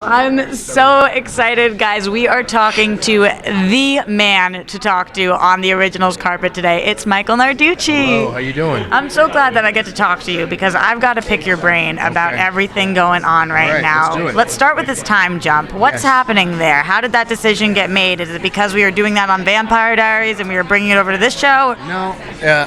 I'm so excited, guys. We are talking to the man to talk to on the Originals carpet today. It's Michael Narducci. Hello, how you doing? I'm so glad that I get to talk to you because I've got to pick your brain about everything going on right now. Let's do it. Let's start with this time jump. What's happening there? How did that decision get made? Is it because we were doing that on Vampire Diaries and we were bringing it over to this show? No,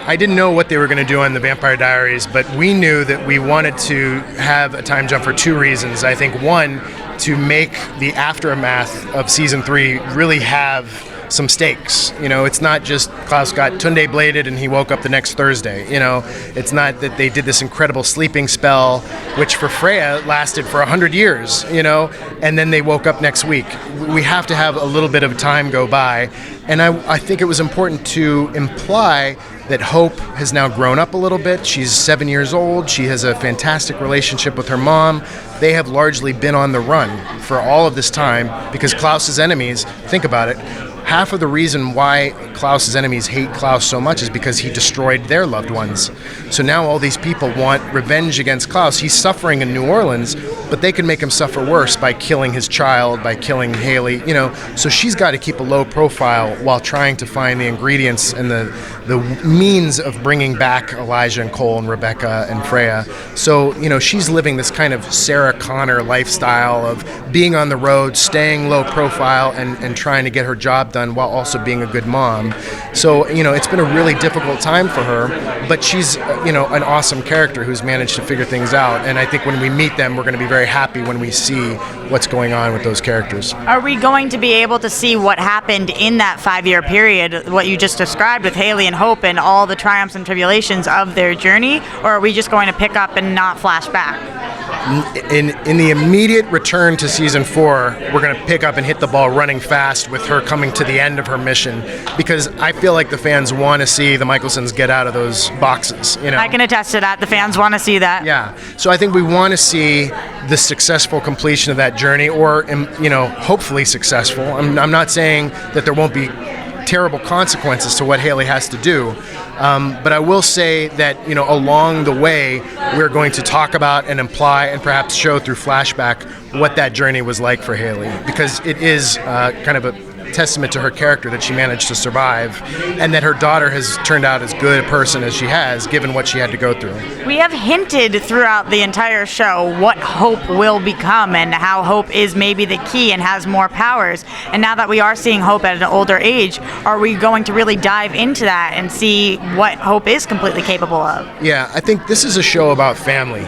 I didn't know what they were going to do on the Vampire Diaries, but we knew that we wanted to have a time jump for two reasons. I think one, to make the aftermath of season 3 really have some stakes. You know, it's not just Klaus got Tunde bladed and he woke up the next Thursday. You know, it's not that they did this incredible sleeping spell, which for Freya lasted for 100 years, you know, and then they woke up next week. We have to have a little bit of time go by. And I think it was important to imply that Hope has now grown up a little bit. She's 7 years old. She has a fantastic relationship with her mom. They have largely been on the run for all of this time because Klaus's enemies, think about it, half of the reason why Klaus's enemies hate Klaus so much is because he destroyed their loved ones. So now all these people want revenge against Klaus. He's suffering in New Orleans, but they can make him suffer worse by killing his child, by killing Haley, you know. So she's got to keep a low profile while trying to find the ingredients and the means of bringing back Elijah and Cole and Rebecca and Freya. So, you know, she's living this kind of Sarah Connor lifestyle of being on the road, staying low profile, and trying to get her job done while also being a good mom. So, you know, it's been a really difficult time for her, but she's, you know, an awesome character who's managed to figure things out. And I think when we meet them, we're going to be very happy when we see what's going on with those characters. Are we going to be able to see what happened in that 5-year period, what you just described with Haley and Hope and all the triumphs and tribulations of their journey, or are we just going to pick up and not flash back? In the immediate return to season 4, we're going to pick up and hit the ball running fast with her coming to the end of her mission, because I feel like the fans want to see the Michelsons get out of those boxes. You know, I can attest to that. The fans want to see that. Yeah. So I think we want to see the successful completion of that journey, or, you know, hopefully successful. I'm not saying that there won't be terrible consequences to what Haley has to do. But I will say that, you know, along the way, we're going to talk about and imply and perhaps show through flashback what that journey was like for Haley, because it is kind of a testament to her character that she managed to survive, and that her daughter has turned out as good a person as she has, given what she had to go through. We have hinted throughout the entire show what Hope will become and how Hope is maybe the key and has more powers. And now that we are seeing Hope at an older age, are we going to really dive into that and see what Hope is completely capable of? Yeah, I think this is a show about family.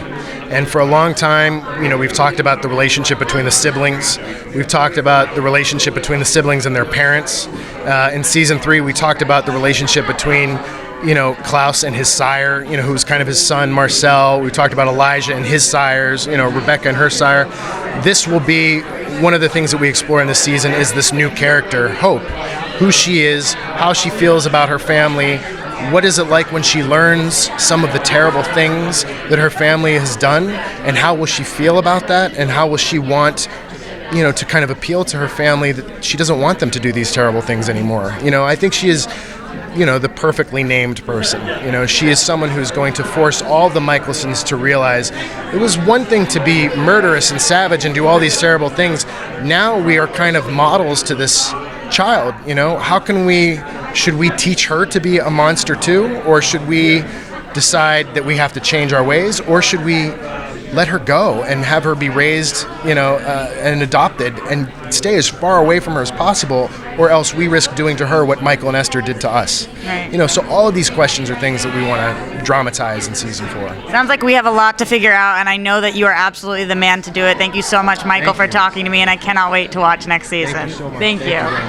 And for a long time, you know, we've talked about the relationship between the siblings. We've talked about the relationship between the siblings and their parents. In season 3, we talked about the relationship between, you know, Klaus and his sire, you know, who's kind of his son, Marcel. We talked about Elijah and his sires, you know, Rebecca and her sire. This will be one of the things that we explore in this season, is this new character, Hope. Who she is, how she feels about her family. What is it like when she learns some of the terrible things that her family has done, and how will she feel about that, and how will she want, you know, to kind of appeal to her family that she doesn't want them to do these terrible things anymore. You know, I think she is, you know, the perfectly named person. You know, she is someone who's going to force all the Michelsons to realize it was one thing to be murderous and savage and do all these terrible things. Now we are kind of models to this child. You know, should we teach her to be a monster too, or should we decide that we have to change our ways, or should we let her go and have her be raised, you know, and adopted and stay as far away from her as possible, or else we risk doing to her what Michael and Esther did to us. Right. You know, so all of these questions are things that we want to dramatize in season 4. Sounds like we have a lot to figure out, and I know that you are absolutely the man to do it. Thank you so much, Michael, for talking to me, and I cannot wait to watch next season. Thank you so much. Thank you. Thank you very much.